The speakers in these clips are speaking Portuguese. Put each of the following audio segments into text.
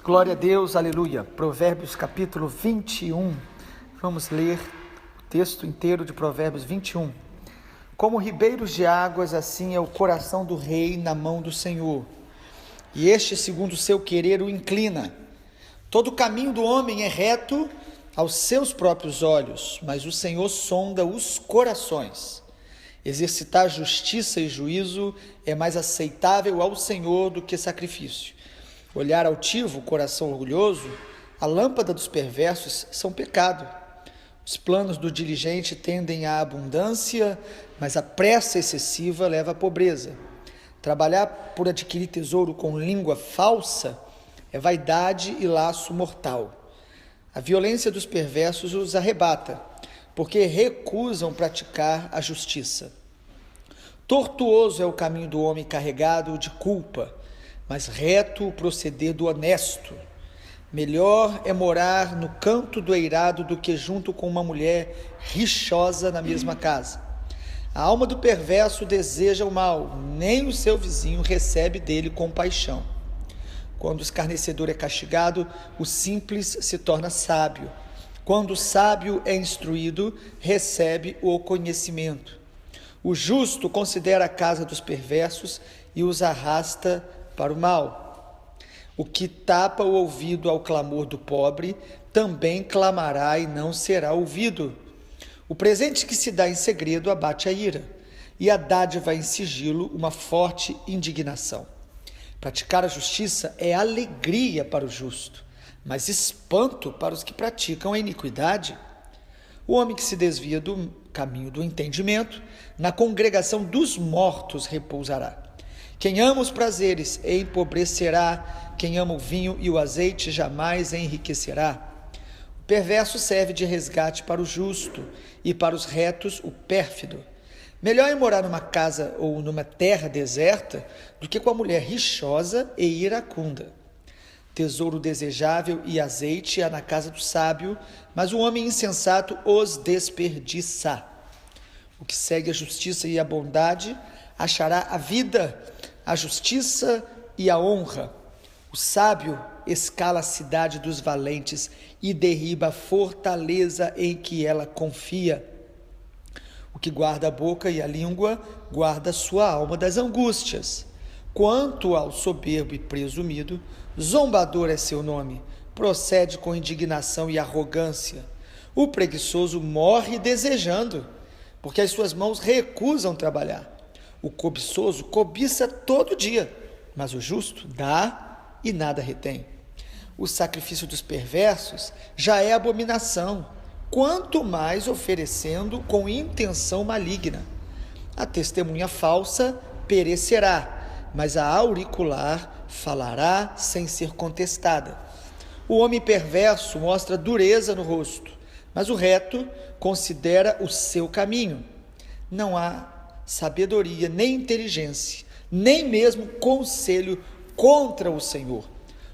Glória a Deus, aleluia. Provérbios capítulo 21. Vamos ler o texto inteiro de Provérbios 21. Como ribeiros de águas, assim é o coração do rei na mão do Senhor, e este, segundo o seu querer, o inclina. Todo o caminho do homem é reto aos seus próprios olhos, mas o Senhor sonda os corações. Exercitar justiça e juízo é mais aceitável ao Senhor do que sacrifício. Olhar altivo, coração orgulhoso, a lâmpada dos perversos são pecado. Os planos do diligente tendem à abundância, mas a pressa excessiva leva à pobreza. Trabalhar por adquirir tesouro com língua falsa é vaidade e laço mortal. A violência dos perversos os arrebata, porque recusam praticar a justiça. Tortuoso é o caminho do homem carregado de culpa, mas reto o proceder do honesto. Melhor é morar no canto do eirado do que junto com uma mulher rixosa na mesma casa. A alma do perverso deseja o mal, nem o seu vizinho recebe dele compaixão. Quando o escarnecedor é castigado, o simples se torna sábio. Quando o sábio é instruído, recebe o conhecimento. O justo considera a casa dos perversos e os arrasta para o mal. O que tapa o ouvido ao clamor do pobre, também clamará e não será ouvido. O presente que se dá em segredo abate a ira, e a dádiva em sigilo uma forte indignação. Praticar a justiça é alegria para o justo, mas espanto para os que praticam a iniquidade. O homem que se desvia do caminho do entendimento, na congregação dos mortos repousará. Quem ama os prazeres empobrecerá, quem ama o vinho e o azeite jamais enriquecerá. O perverso serve de resgate para o justo, e para os retos o pérfido. Melhor é morar numa casa ou numa terra deserta do que com a mulher rixosa e iracunda. Tesouro desejável e azeite há na casa do sábio, mas o homem insensato os desperdiça. O que segue a justiça e a bondade achará a vida, a justiça e a honra. O sábio escala a cidade dos valentes e derriba a fortaleza em que ela confia. O que guarda a boca e a língua, guarda sua alma das angústias. Quanto ao soberbo e presumido, zombador é seu nome, procede com indignação e arrogância. O preguiçoso morre desejando, porque as suas mãos recusam trabalhar. O cobiçoso cobiça todo dia, mas o justo dá e nada retém. O sacrifício dos perversos já é abominação, quanto mais oferecendo com intenção maligna. A testemunha falsa perecerá, mas a auricular falará sem ser contestada. O homem perverso mostra dureza no rosto, mas o reto considera o seu caminho. Não há sabedoria, nem inteligência, nem mesmo conselho contra o Senhor.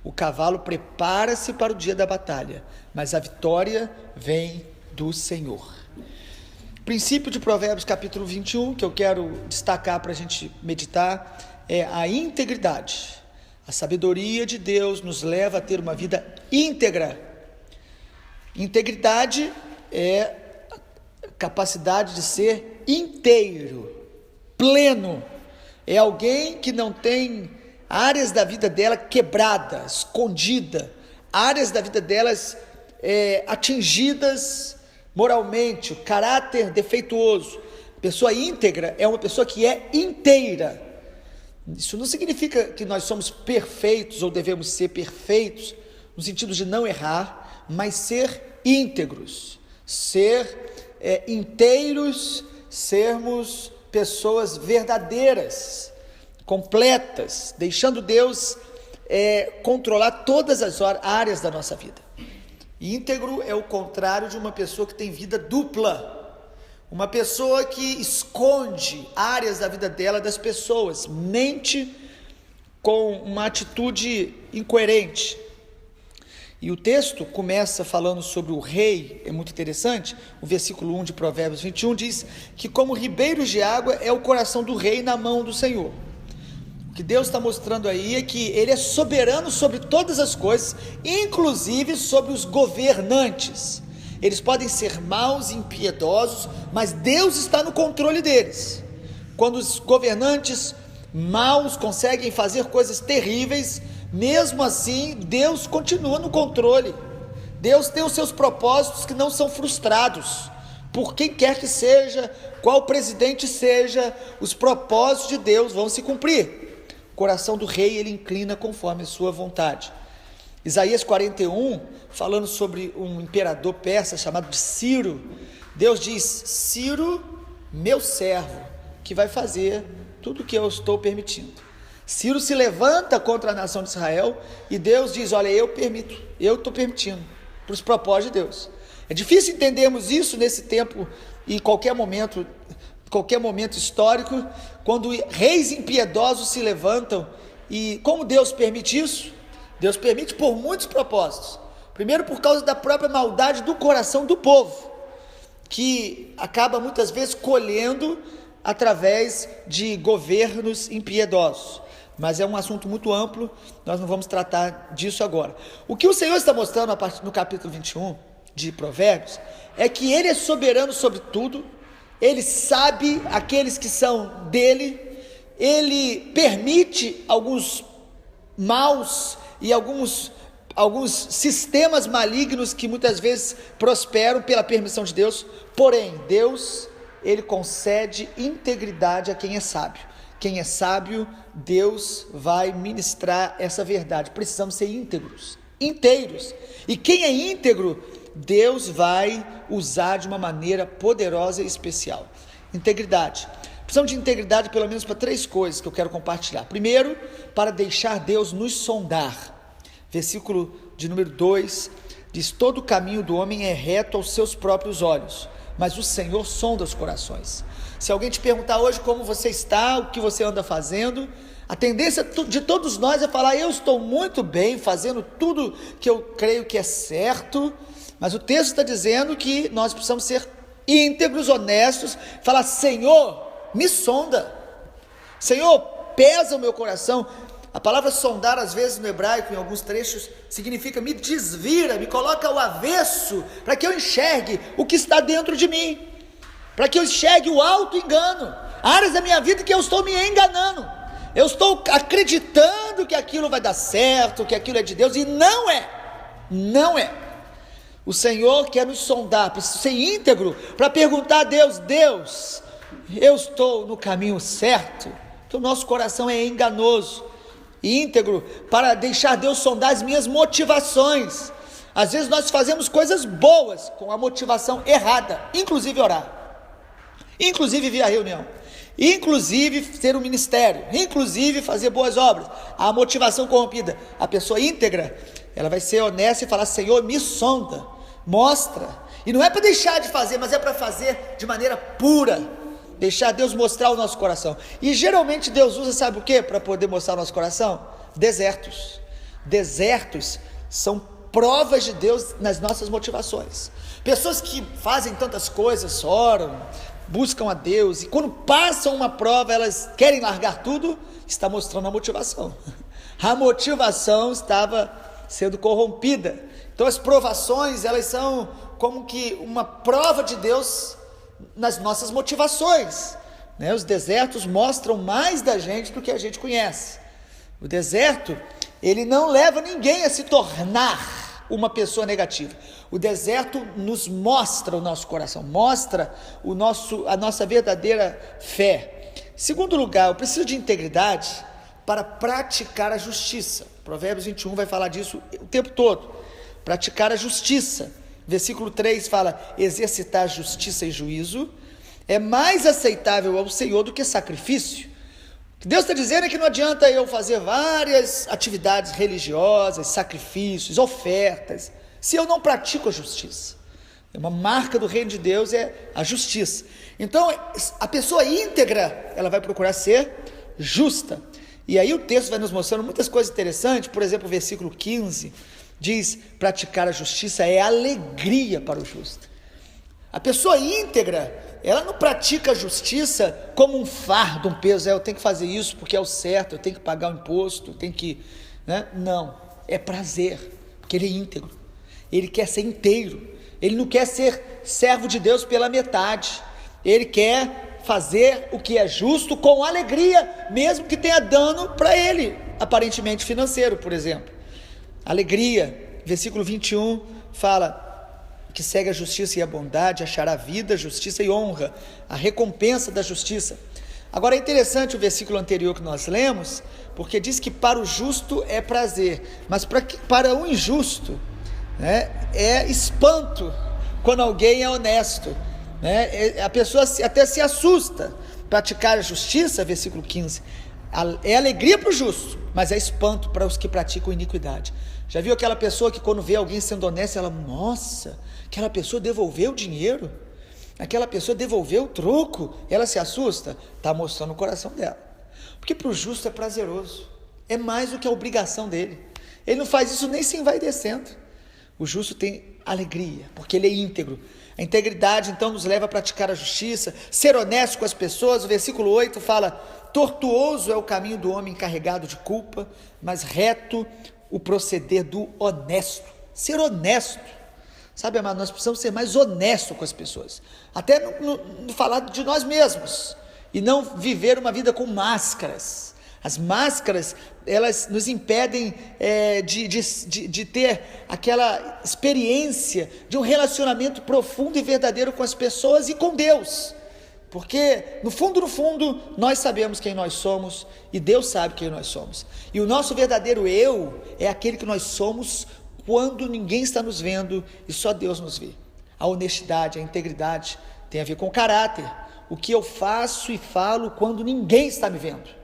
O cavalo prepara-se para o dia da batalha, mas a vitória vem do Senhor. O princípio de Provérbios capítulo 21, que eu quero destacar para a gente meditar, é a integridade. A sabedoria de Deus nos leva a ter uma vida íntegra. Integridade é a capacidade de ser inteiro, pleno. É alguém que não tem áreas da vida dela quebrada, escondida, áreas da vida delas atingidas moralmente, o caráter defeituoso. Pessoa íntegra é uma pessoa que é inteira. Isso não significa que nós somos perfeitos ou devemos ser perfeitos, no sentido de não errar, mas ser íntegros, ser inteiros, sermos pessoas verdadeiras, completas, deixando Deus controlar todas as áreas da nossa vida. Íntegro é o contrário de uma pessoa que tem vida dupla, uma pessoa que esconde áreas da vida dela das pessoas, mente com uma atitude incoerente. E o texto começa falando sobre o rei, é muito interessante. O versículo 1 de Provérbios 21 diz que como ribeiros de água é o coração do rei na mão do Senhor. O que Deus está mostrando aí é que Ele é soberano sobre todas as coisas, inclusive sobre os governantes. Eles podem ser maus e impiedosos, mas Deus está no controle deles. Quando os governantes maus conseguem fazer coisas terríveis, mesmo assim Deus continua no controle. Deus tem os seus propósitos que não são frustrados. Por quem quer que seja, qual presidente seja, os propósitos de Deus vão se cumprir. O coração do rei, ele inclina conforme a sua vontade. Isaías 41, falando sobre um imperador persa chamado de Ciro, Deus diz: Ciro, meu servo, que vai fazer tudo o que eu estou permitindo. Ciro se levanta contra a nação de Israel e Deus diz: olha, eu estou permitindo, para os propósitos de Deus. É difícil entendermos isso nesse tempo e qualquer momento histórico, quando reis impiedosos se levantam. E como Deus permite isso? Deus permite por muitos propósitos. Primeiro, por causa da própria maldade do coração do povo, que acaba muitas vezes colhendo através de governos impiedosos. Mas é um assunto muito amplo, nós não vamos tratar disso agora. O que o Senhor está mostrando no capítulo 21 de Provérbios é que Ele é soberano sobre tudo. Ele sabe aqueles que são dele. Ele permite alguns maus e alguns sistemas malignos que muitas vezes prosperam pela permissão de Deus. Porém, Deus, Ele concede integridade a quem é sábio. Quem é sábio, Deus vai ministrar essa verdade. Precisamos ser íntegros, inteiros. E quem é íntegro, Deus vai usar de uma maneira poderosa e especial. Integridade. Precisamos de integridade pelo menos para 3 coisas que eu quero compartilhar. Primeiro, para deixar Deus nos sondar. Versículo de número 2, diz: todo o caminho do homem é reto aos seus próprios olhos, mas o Senhor sonda os corações. Se alguém te perguntar hoje como você está, o que você anda fazendo, a tendência de todos nós é falar: eu estou muito bem, fazendo tudo que eu creio que é certo. Mas o texto está dizendo que nós precisamos ser íntegros, honestos, falar: Senhor, me sonda, Senhor, pesa o meu coração. A palavra sondar, às vezes no hebraico, em alguns trechos, significa me desvira, me coloca ao avesso, para que eu enxergue o que está dentro de mim, para que eu enxergue o auto-engano, áreas da minha vida que eu estou me enganando, eu estou acreditando que aquilo vai dar certo, que aquilo é de Deus, e não é. O Senhor quer nos sondar, preciso ser íntegro, para perguntar a Deus: eu estou no caminho certo? Porque o nosso coração é enganoso. Íntegro, para deixar Deus sondar as minhas motivações. Às vezes nós fazemos coisas boas com a motivação errada, inclusive orar, inclusive vir à reunião, inclusive ter um ministério, inclusive fazer boas obras. A motivação corrompida. A pessoa íntegra, ela vai ser honesta e falar: Senhor, me sonda, mostra. E não é para deixar de fazer, mas é para fazer de maneira pura, deixar Deus mostrar o nosso coração. E geralmente Deus usa, sabe o que? Para poder mostrar o nosso coração? Desertos. Desertos são provas de Deus nas nossas motivações. Pessoas que fazem tantas coisas, oram, buscam a Deus, e quando passam uma prova, elas querem largar tudo. Está mostrando a motivação. A motivação estava sendo corrompida. Então as provações, elas são como que uma prova de Deus nas nossas motivações, né? Os desertos mostram mais da gente do que a gente conhece. O deserto, ele não leva ninguém a se tornar uma pessoa negativa. O deserto nos mostra o nosso coração, mostra a nossa verdadeira fé. Segundo lugar, eu preciso de integridade para praticar a justiça. Provérbios 21 vai falar disso o tempo todo. Praticar a justiça. Versículo 3 fala: exercitar justiça e juízo é mais aceitável ao Senhor do que sacrifício. O que Deus está dizendo é que não adianta eu fazer várias atividades religiosas, sacrifícios, ofertas, se eu não pratico a justiça. Uma marca do reino de Deus é a justiça. Então, a pessoa íntegra, ela vai procurar ser justa. E aí o texto vai nos mostrando muitas coisas interessantes. Por exemplo, o versículo 15 diz: praticar a justiça é alegria para o justo. A pessoa íntegra, ela não pratica a justiça como um fardo, um peso. Eu tenho que fazer isso porque é o certo, eu tenho que pagar o imposto, eu tenho que... né? Não, é prazer, porque ele é íntegro, ele quer ser inteiro, ele não quer ser servo de Deus pela metade, ele quer fazer o que é justo com alegria, mesmo que tenha dano para ele, aparentemente financeiro, por exemplo. Alegria, versículo 21 fala: que segue a justiça e a bondade, achará vida, justiça e honra, a recompensa da justiça. Agora é interessante o versículo anterior que nós lemos, porque diz que para o justo é prazer, mas para o injusto, né, é espanto quando alguém é honesto, né? A pessoa até se assusta. Praticar a justiça, versículo 15, é alegria para o justo, mas é espanto para os que praticam iniquidade. Já viu aquela pessoa que quando vê alguém sendo honesto, ela, nossa, aquela pessoa devolveu o dinheiro, aquela pessoa devolveu o troco, ela se assusta? Está mostrando o coração dela, porque para o justo é prazeroso, é mais do que a obrigação dele, ele não faz isso nem se envaidecendo. O justo tem alegria, porque ele é íntegro. A integridade então nos leva a praticar a justiça, ser honesto com as pessoas. O versículo 8 fala: tortuoso é o caminho do homem carregado de culpa, mas reto o proceder do honesto. Ser honesto, sabe, amado, nós precisamos ser mais honestos com as pessoas, até no falar de nós mesmos, e não viver uma vida com máscaras. As máscaras, elas nos impedem de ter aquela experiência de um relacionamento profundo e verdadeiro com as pessoas e com Deus, porque no fundo, nós sabemos quem nós somos e Deus sabe quem nós somos, e o nosso verdadeiro eu é aquele que nós somos quando ninguém está nos vendo e só Deus nos vê. A honestidade, a integridade tem a ver com o caráter, o que eu faço e falo quando ninguém está me vendo,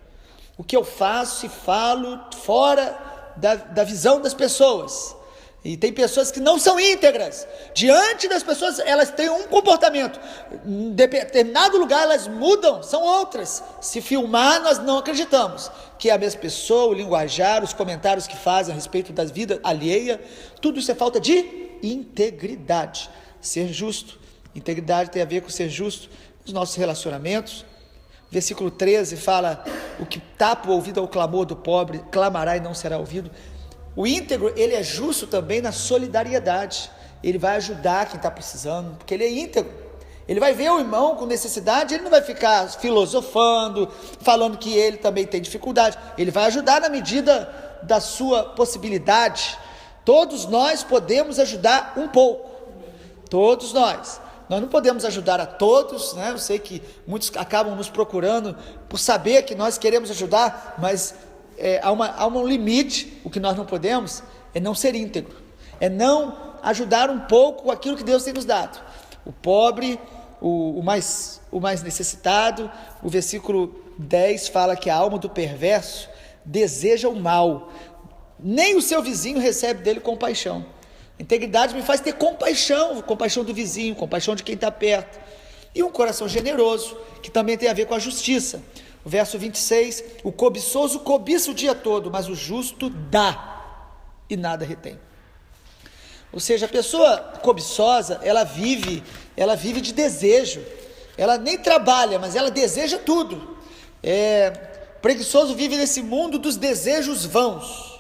o que eu faço e falo fora da visão das pessoas. E tem pessoas que não são íntegras, diante das pessoas elas têm um comportamento, em determinado lugar elas mudam, são outras. Se filmar, nós não acreditamos que é a mesma pessoa, o linguajar, os comentários que fazem a respeito da vida alheia, tudo isso é falta de integridade. Ser justo, integridade tem a ver com ser justo nos nossos relacionamentos. Versículo 13 fala: o que tapa o ouvido ao clamor do pobre, clamará e não será ouvido. O íntegro, ele é justo também na solidariedade, ele vai ajudar quem está precisando, porque ele é íntegro, ele vai ver o irmão com necessidade, ele não vai ficar filosofando, falando que ele também tem dificuldade, ele vai ajudar na medida da sua possibilidade. Todos nós podemos ajudar um pouco, todos nós não podemos ajudar a todos, né? Eu sei que muitos acabam nos procurando por saber que nós queremos ajudar, mas há um limite. O que nós não podemos é não ser íntegro, é não ajudar um pouco aquilo que Deus tem nos dado. O pobre, o mais necessitado. O versículo 10 fala que a alma do perverso deseja o mal, nem o seu vizinho recebe dele compaixão. Integridade me faz ter compaixão do vizinho, compaixão de quem está perto, e um coração generoso, que também tem a ver com a justiça. O verso 26, o cobiçoso cobiça o dia todo, mas o justo dá e nada retém. Ou seja, a pessoa cobiçosa, ela vive de desejo, ela nem trabalha, mas ela deseja tudo. Preguiçoso vive nesse mundo dos desejos vãos.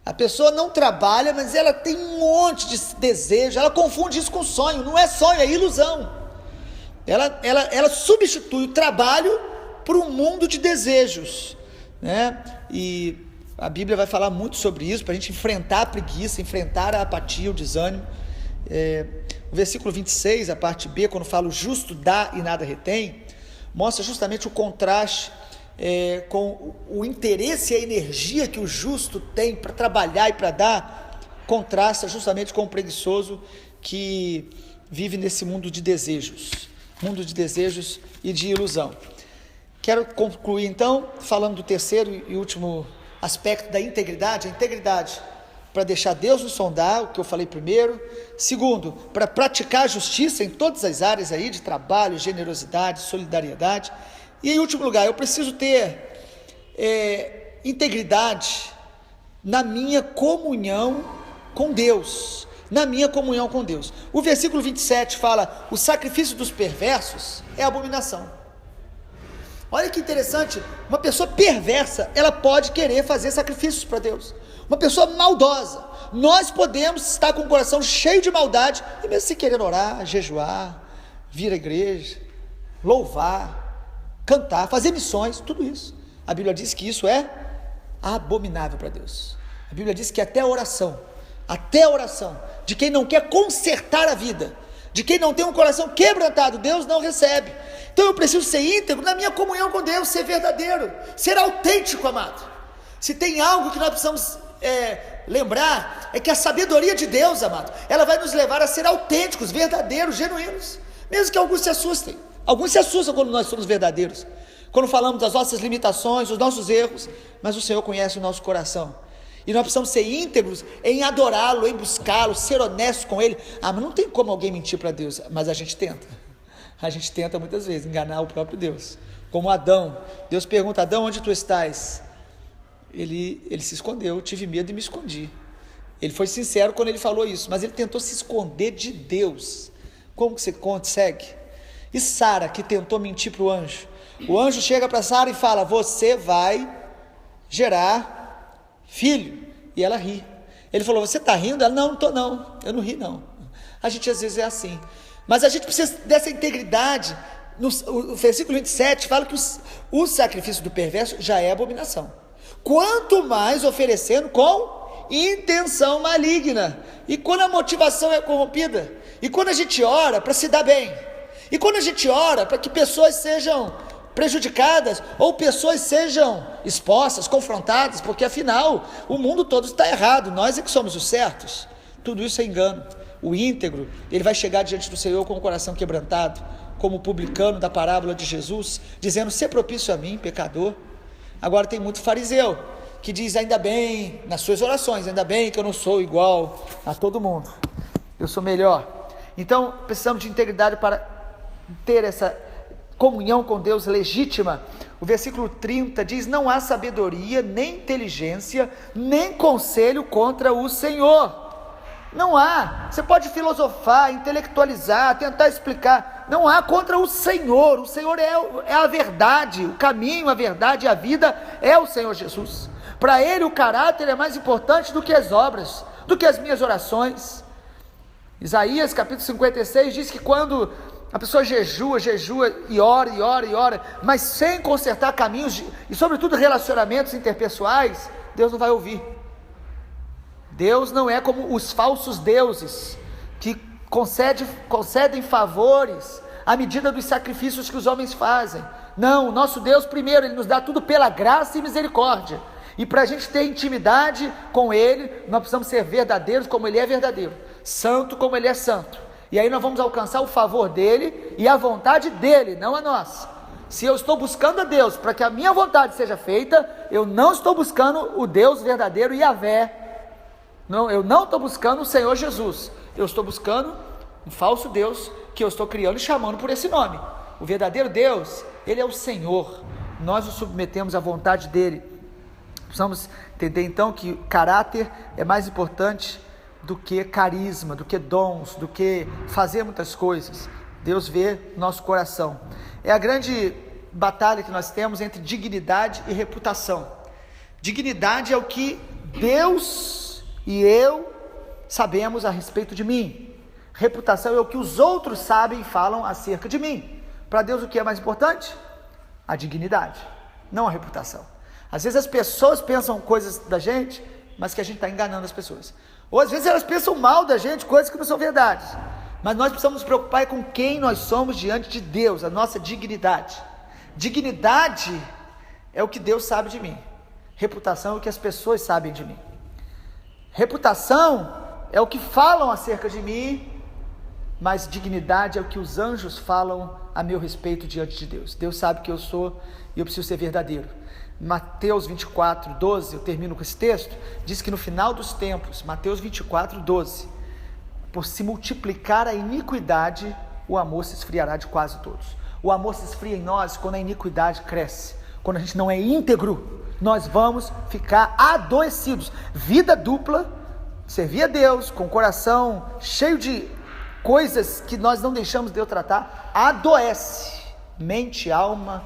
A pessoa não trabalha, mas ela tem um monte de desejo, ela confunde isso com sonho. Não é sonho, é ilusão. Ela substitui o trabalho por um mundo de desejos, né? E a Bíblia vai falar muito sobre isso, para a gente enfrentar a preguiça, enfrentar a apatia, o desânimo. O versículo 26, a parte B, quando fala o justo dá e nada retém, mostra justamente o contraste com o interesse e a energia que o justo tem para trabalhar e para dar, contrasta justamente com o preguiçoso que vive nesse mundo de desejos e de ilusão. Quero concluir então falando do terceiro e último aspecto da integridade. A integridade para deixar Deus nos sondar, o que eu falei primeiro. Segundo, para praticar a justiça em todas as áreas aí de trabalho, generosidade, solidariedade. E em último lugar, eu preciso ter integridade na minha comunhão com Deus, na minha comunhão com Deus. O versículo 27 fala: o sacrifício dos perversos é abominação. Olha que interessante, uma pessoa perversa, ela pode querer fazer sacrifícios para Deus. Uma pessoa maldosa, nós podemos estar com o coração cheio de maldade, e mesmo se querer orar, jejuar, vir à igreja, louvar, cantar, fazer missões, tudo isso. A Bíblia diz que isso é abominável para Deus. A Bíblia diz que até a oração, de quem não quer consertar a vida, de quem não tem um coração quebrantado, Deus não recebe. Então eu preciso ser íntegro na minha comunhão com Deus, ser verdadeiro, ser autêntico, amado. Se tem algo que nós precisamos lembrar, é que a sabedoria de Deus, amado, ela vai nos levar a ser autênticos, verdadeiros, genuínos, mesmo que alguns se assustem. Alguns se assustam quando nós somos verdadeiros, quando falamos das nossas limitações, dos nossos erros, mas o Senhor conhece o nosso coração, e nós precisamos ser íntegros em adorá-lo, em buscá-lo, ser honestos com ele. Mas não tem como alguém mentir para Deus, mas a gente tenta muitas vezes enganar o próprio Deus, como Adão. Deus pergunta: Adão, onde tu estás? Ele se escondeu, tive medo e me escondi. Ele foi sincero quando ele falou isso, mas ele tentou se esconder de Deus. Como que você consegue? E Sara, que tentou mentir para o anjo chega para Sara e fala: você vai gerar filho, e ela ri. Ele falou: você está rindo? Ela: não estou não, eu não ri não. A gente às vezes é assim, mas a gente precisa dessa integridade. O versículo 27 fala que o sacrifício do perverso já é abominação, quanto mais oferecendo com intenção maligna. E quando a motivação é corrompida, e quando a gente ora para se dar bem, e quando a gente ora para que pessoas sejam prejudicadas, ou pessoas sejam expostas, confrontadas, porque afinal o mundo todo está errado, nós é que somos os certos, tudo isso é engano. O íntegro, ele vai chegar diante do Senhor com o coração quebrantado, como o publicano da parábola de Jesus, dizendo: "Sê propício a mim, pecador". Agora tem muito fariseu que diz: ainda bem, nas suas orações, ainda bem que eu não sou igual a todo mundo, eu sou melhor. Então precisamos de integridade para ter essa comunhão com Deus legítima. O versículo 30 diz: não há sabedoria, nem inteligência, nem conselho contra o Senhor. Não há. Você pode filosofar, intelectualizar, tentar explicar, não há contra o Senhor. O Senhor é a verdade, o caminho, a verdade e a vida é o Senhor Jesus. Para Ele o caráter é mais importante do que as obras, do que as minhas orações. Isaías capítulo 56 diz que quando a pessoa jejua e ora, mas sem consertar caminhos e sobretudo relacionamentos interpessoais, Deus não vai ouvir. Deus não é como os falsos deuses que concedem favores à medida dos sacrifícios que os homens fazem. Não, o nosso Deus primeiro, Ele nos dá tudo pela graça e misericórdia, e para a gente ter intimidade com Ele, nós precisamos ser verdadeiros como Ele é verdadeiro, santo como Ele é santo, e aí nós vamos alcançar o favor dEle e a vontade dEle, não a nossa. Se eu estou buscando a Deus para que a minha vontade seja feita, eu não estou buscando o Deus verdadeiro Yahvé. Não, eu não estou buscando o Senhor Jesus, eu estou buscando um falso Deus que eu estou criando e chamando por esse nome. O verdadeiro Deus, Ele é o Senhor, nós nos submetemos à vontade dEle. Precisamos entender então que caráter é mais importante do que carisma, do que dons, do que fazer muitas coisas. Deus vê nosso coração. É a grande batalha que nós temos entre dignidade e reputação. Dignidade é o que Deus e eu sabemos a respeito de mim. Reputação é o que os outros sabem e falam acerca de mim. Para Deus o que é mais importante? A dignidade, não a reputação. Às vezes as pessoas pensam coisas da gente, mas que a gente está enganando as pessoas. Ou às vezes elas pensam mal da gente, coisas que não são verdades. Mas nós precisamos nos preocupar com quem nós somos diante de Deus, a nossa dignidade. Dignidade é o que Deus sabe de mim. Reputação é o que as pessoas sabem de mim. Reputação é o que falam acerca de mim, mas dignidade é o que os anjos falam a meu respeito diante de Deus. Deus sabe que eu sou e eu preciso ser verdadeiro. Mateus 24, 12, eu termino com esse texto, diz que no final dos tempos, Mateus 24, 12, por se multiplicar a iniquidade, o amor se esfriará de quase todos. O amor se esfria em nós quando a iniquidade cresce, quando a gente não é íntegro, nós vamos ficar adoecidos. Vida dupla servir a Deus com o coração cheio de coisas que nós não deixamos Deus tratar, adoece mente, alma,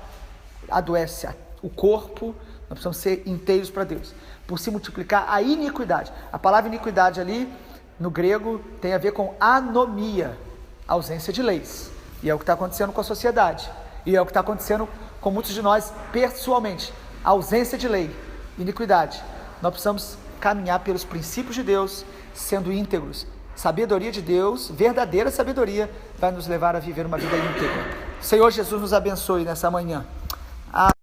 adoece o corpo. Nós precisamos ser inteiros para Deus, por se multiplicar a iniquidade. A palavra iniquidade ali, no grego, tem a ver com anomia, ausência de leis, e é o que está acontecendo com a sociedade, e é o que está acontecendo com muitos de nós pessoalmente, ausência de lei, iniquidade. Nós precisamos caminhar pelos princípios de Deus, sendo íntegros. Sabedoria de Deus, verdadeira sabedoria, vai nos levar a viver uma vida íntegra. Senhor Jesus nos abençoe nessa manhã.